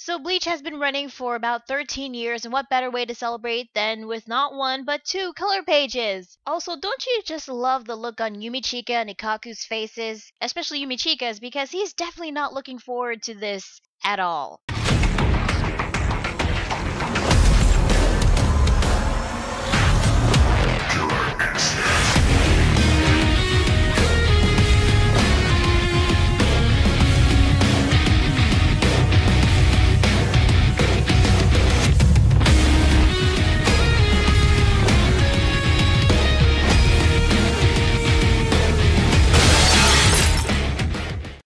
So Bleach has been running for about 13 years, and what better way to celebrate than with not one but two color pages? Also, don't you just love the look on Yumichika and Ikaku's faces? Especially Yumichika's, because he's definitely not looking forward to this at all.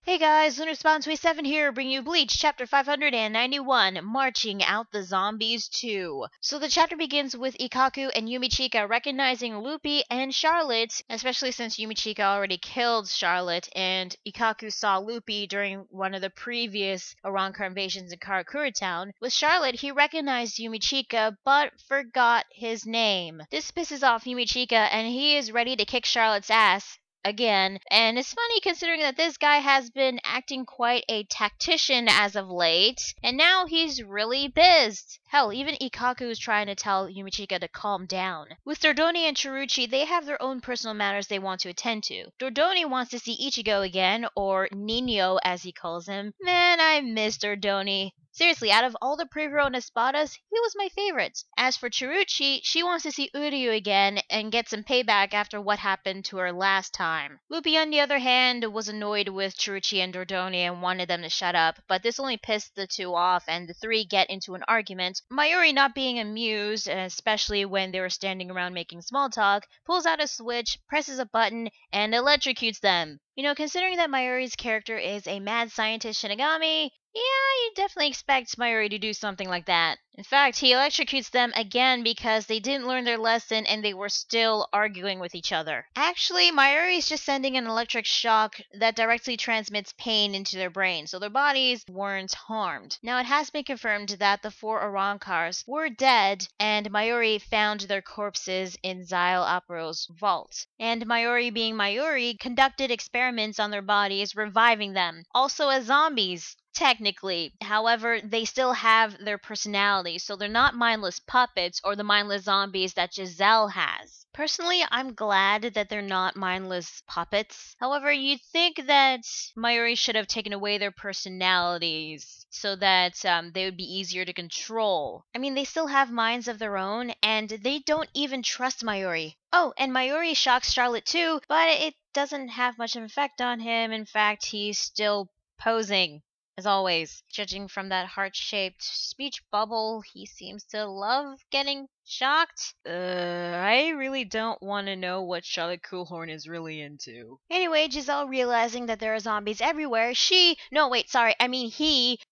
Hey guys, LunarSpawn27 here, bringing you Bleach, chapter 591, Marching Out the Zombies 2. So the chapter begins with Ikaku and Yumichika recognizing Lupi and Charlotte, especially since Yumichika already killed Charlotte, and Ikaku saw Lupi during one of the previous arrancar invasions in Karakura Town. With Charlotte, he recognized Yumichika, but forgot his name. This pisses off Yumichika, and he is ready to kick Charlotte's ass again, and it's funny considering that this guy has been acting quite a tactician as of late, and now he's really pissed. Hell, even Ikaku is trying to tell Yumichika to calm down. With Dordoni and Chiruchi, they have their own personal matters they want to attend to. Dordoni wants to see Ichigo again, or Nino as he calls him. Man, I miss Dordoni. Seriously, out of all the pre-Pro Espadas, he was my favorite. As for Chiruchi, she wants to see Uryu again and get some payback after what happened to her last time. Lupi, on the other hand, was annoyed with Chiruchi and Dordoni and wanted them to shut up, but this only pissed the two off and the three get into an argument. Mayuri, not being amused, especially when they were standing around making small talk, pulls out a switch, presses a button, and electrocutes them. You know, considering that Mayuri's character is a mad scientist shinigami, yeah, you definitely expect Mayuri to do something like that. In fact, he electrocutes them again because they didn't learn their lesson and they were still arguing with each other. Actually, Mayuri is just sending an electric shock that directly transmits pain into their brain, so their bodies weren't harmed. Now, it has been confirmed that the 4 arrancars were dead, and Mayuri found their corpses in Giselle Apero's vault. And Mayuri, being Mayuri, conducted experiments on their bodies, reviving them, also as zombies. Technically. However, they still have their personality, so they're not mindless puppets or the mindless zombies that Giselle has. Personally, I'm glad that they're not mindless puppets. However, you'd think that Mayuri should have taken away their personalities so that they would be easier to control. I mean, they still have minds of their own, and they don't even trust Mayuri. Oh, and Mayuri shocks Charlotte too, but it doesn't have much of an effect on him. In fact, he's still posing. As always, judging from that heart-shaped speech bubble, he seems to love getting shocked. I really don't want to know what Charlotte Coolhorn is really into. Anyway, Giselle realizing that there are zombies everywhere, he,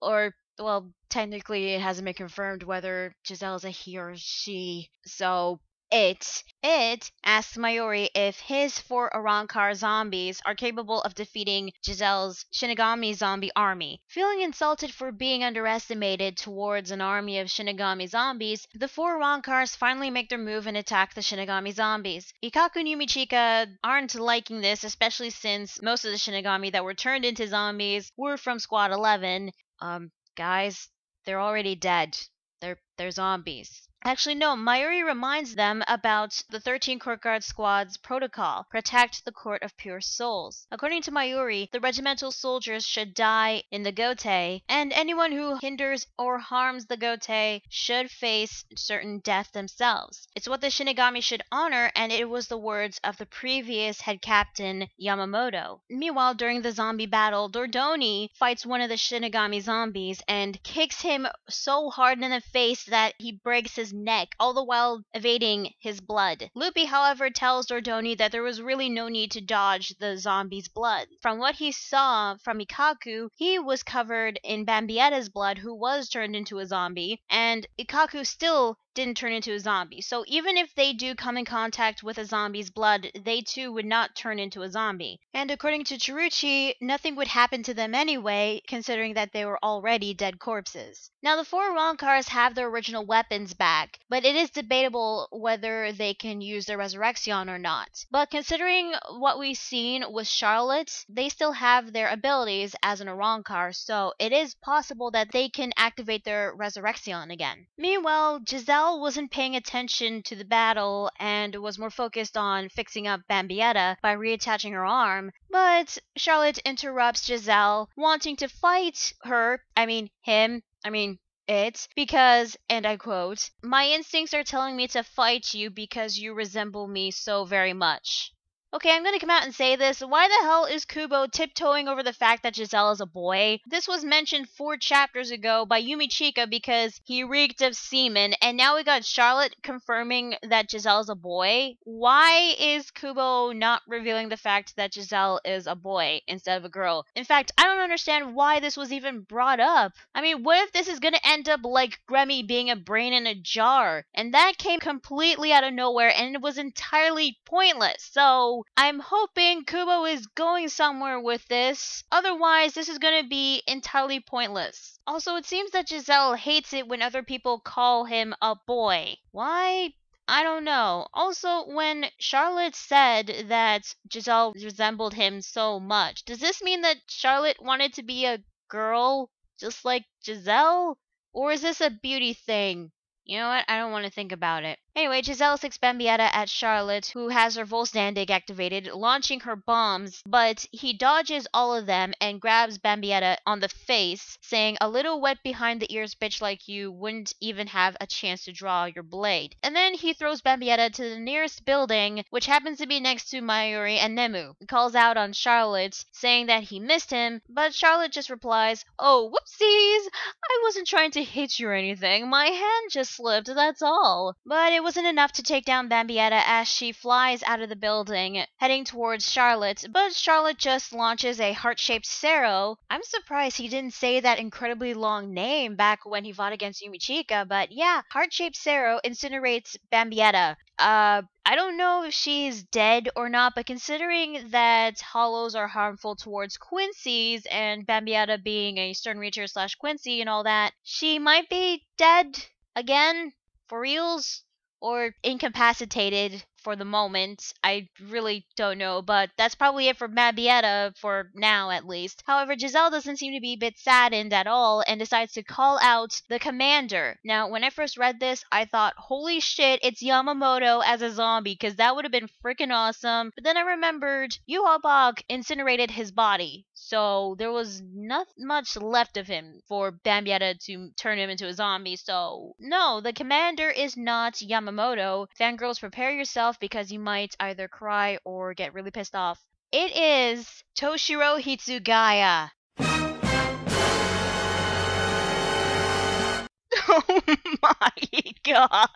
or, well, technically it hasn't been confirmed whether Giselle is a he or she, so It asks Mayuri if his 4 arrancar zombies are capable of defeating Giselle's shinigami zombie army. Feeling insulted for being underestimated towards an army of shinigami zombies, the 4 arrancars finally make their move and attack the shinigami zombies. Ikaku and Yumichika aren't liking this, especially since most of the shinigami that were turned into zombies were from Squad 11. Guys, they're already dead. They're zombies. Actually, no, Mayuri reminds them about the 13 Court Guard Squad's protocol, protect the Court of Pure Souls. According to Mayuri, the regimental soldiers should die in the Gote, and anyone who hinders or harms the Gote should face certain death themselves. It's what the Shinigami should honor, and it was the words of the previous head captain, Yamamoto. Meanwhile, during the zombie battle, Dordoni fights one of the Shinigami zombies and kicks him so hard in the face that he breaks his neck, all the while evading his blood. Lupi, however, tells Dordoni that there was really no need to dodge the zombie's blood. From what he saw from Ikaku, he was covered in Bambietta's blood, who was turned into a zombie, and Ikaku still didn't turn into a zombie. So even if they do come in contact with a zombie's blood, they too would not turn into a zombie. And according to Chiruchi, nothing would happen to them anyway, considering that they were already dead corpses. Now the four arrancars have their original weapons back, but it is debatable whether they can use their resurrection or not. But considering what we've seen with Charlotte, they still have their abilities as an arrancar, so it is possible that they can activate their resurrection again. Meanwhile, Giselle wasn't paying attention to the battle and was more focused on fixing up Bambietta by reattaching her arm, but Charlotte interrupts Giselle, wanting to fight it, because, and I quote, "My instincts are telling me to fight you because you resemble me so very much." Okay, I'm gonna come out and say this. Why the hell is Kubo tiptoeing over the fact that Giselle is a boy? This was mentioned 4 chapters ago by Yumichika because he reeked of semen, and now we got Charlotte confirming that Giselle is a boy. Why is Kubo not revealing the fact that Giselle is a boy instead of a girl? In fact, I don't understand why this was even brought up. I mean, what if this is gonna end up like Grammy being a brain in a jar? And that came completely out of nowhere, and it was entirely pointless. So I'm hoping Kubo is going somewhere with this. Otherwise, this is going to be entirely pointless. Also, it seems that Giselle hates it when other people call him a boy. Why? I don't know. Also, when Charlotte said that Giselle resembled him so much, does this mean that Charlotte wanted to be a girl just like Giselle? Or is this a beauty thing? You know what? I don't want to think about it. Anyway, Giselle sticks Bambietta at Charlotte, who has her Volstandig activated, launching her bombs, but he dodges all of them and grabs Bambietta on the face, saying, "A little wet behind the ears bitch like you wouldn't even have a chance to draw your blade." And then he throws Bambietta to the nearest building, which happens to be next to Mayuri and Nemu. He calls out on Charlotte, saying that he missed him, but Charlotte just replies, "Oh, whoopsies! I wasn't trying to hit you or anything. My hand just slipped, that's all." But it wasn't enough to take down Bambietta as she flies out of the building, heading towards Charlotte, but Charlotte just launches a heart-shaped Cero. I'm surprised he didn't say that incredibly long name back when he fought against Yumichika, but yeah, heart-shaped Cero incinerates Bambietta. I don't know if she's dead or not, but considering that hollows are harmful towards Quincy's, and Bambietta being a Stern Reacher / Quincy and all that, she might be dead again, for reals, or incapacitated for the moment. I really don't know, but that's probably it for Bambietta for now at least. However, Giselle doesn't seem to be a bit saddened at all and decides to call out the commander. Now, when I first read this, I thought, holy shit, it's Yamamoto as a zombie, because that would have been freaking awesome. But then I remembered Yuhabok incinerated his body, so there was not much left of him for Bambietta to turn him into a zombie. So no, the commander is not Yamamoto. Fangirls, prepare yourself, because you might either cry or get really pissed off. It is Toshiro Hitsugaya. Oh my god.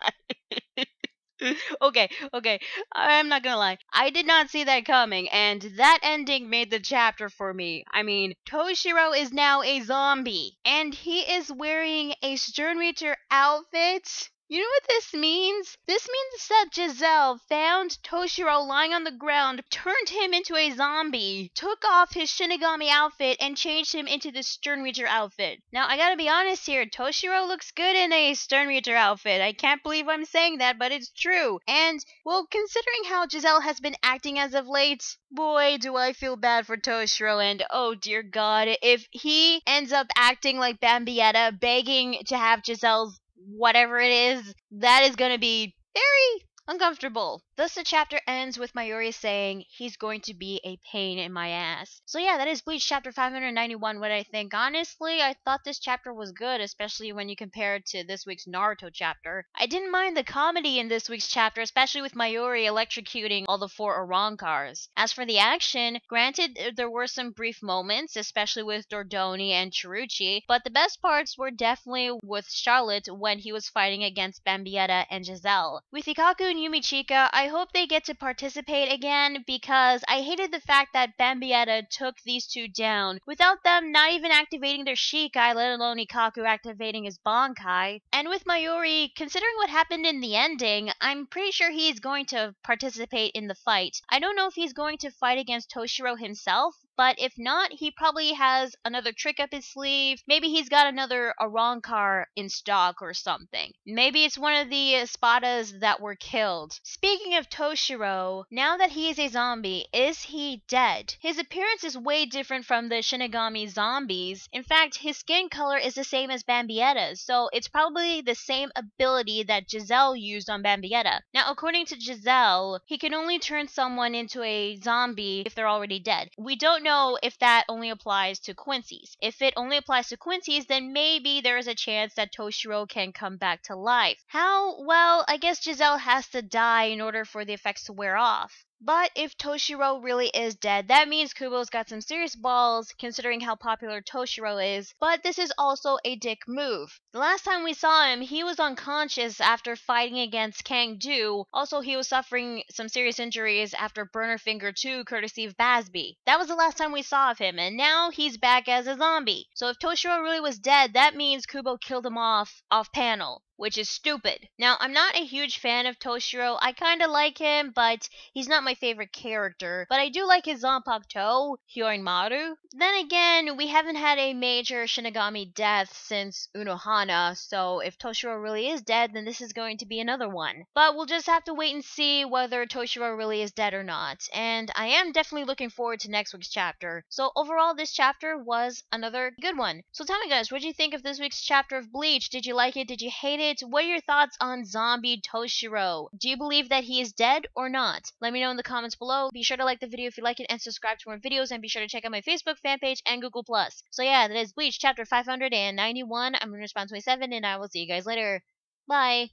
Okay, I'm not gonna lie. I did not see that coming, and that ending made the chapter for me. I mean, Toshiro is now a zombie, and he is wearing a Stern Reacher outfit. You know what this means? This means that Giselle found Toshiro lying on the ground, turned him into a zombie, took off his shinigami outfit, and changed him into the Stern Reacher outfit. Now, I gotta be honest here, Toshiro looks good in a Stern Reacher outfit. I can't believe I'm saying that, but it's true. And, well, considering how Giselle has been acting as of late, boy, do I feel bad for Toshiro, and oh dear god, if he ends up acting like Bambietta, begging to have Giselle's whatever it is, that is going to be very uncomfortable. Thus, the chapter ends with Mayuri saying, "He's going to be a pain in my ass." So yeah, that is Bleach chapter 591. What I think, honestly, I thought this chapter was good, especially when you compare it to this week's Naruto chapter. I didn't mind the comedy in this week's chapter, especially with Mayuri electrocuting all the 4 arrancars. As for the action, granted there were some brief moments, especially with Dordoni and Chiruchi, but the best parts were definitely with Charlotte when he was fighting against Bambietta and Giselle. With Hikaku and Yumichika, I hope they get to participate again, because I hated the fact that Bambietta took these two down without them not even activating their Shikai, let alone Ikaku activating his Bankai. And with Mayuri, considering what happened in the ending, I'm pretty sure he's going to participate in the fight. I don't know if he's going to fight against Toshiro himself, but if not, he probably has another trick up his sleeve. Maybe he's got another arrancar in stock or something. Maybe it's one of the Espadas that were killed. Speaking of Toshiro, now that he is a zombie, is he dead? His appearance is way different from the Shinigami zombies. In fact, his skin color is the same as Bambietta's, so it's probably the same ability that Giselle used on Bambietta. Now, according to Giselle, he can only turn someone into a zombie if they're already dead. We don't know if that only applies to Quincy's. If it only applies to Quincy's, then maybe there is a chance that Toshiro can come back to life. How? Well, I guess Giselle has to die in order for the effects to wear off. But if Toshiro really is dead, that means Kubo's got some serious balls, considering how popular Toshiro is, but this is also a dick move. The last time we saw him, he was unconscious after fighting against Kangdu. Also, he was suffering some serious injuries after Burner Finger 2, courtesy of Basby. That was the last time we saw of him, and now he's back as a zombie. So if Toshiro really was dead, that means Kubo killed him off panel, which is stupid. Now, I'm not a huge fan of Toshiro. I kinda like him, but he's not my favorite character. But I do like his Zanpakuto, Hyoinmaru. Then again, we haven't had a major Shinigami death since Unohana, so if Toshiro really is dead, then this is going to be another one. But we'll just have to wait and see whether Toshiro really is dead or not. And I am definitely looking forward to next week's chapter. So overall, this chapter was another good one. So tell me guys, what did you think of this week's chapter of Bleach? Did you like it? Did you hate it? What are your thoughts on zombie Toshiro? Do you believe that he is dead or not? Let me know in the comments below. Be sure to like the video if you like it and subscribe to more videos, and be sure to check out my Facebook fan page and Google+. So yeah, that is Bleach chapter 591. I'm Respawn27, and I will see you guys later. Bye!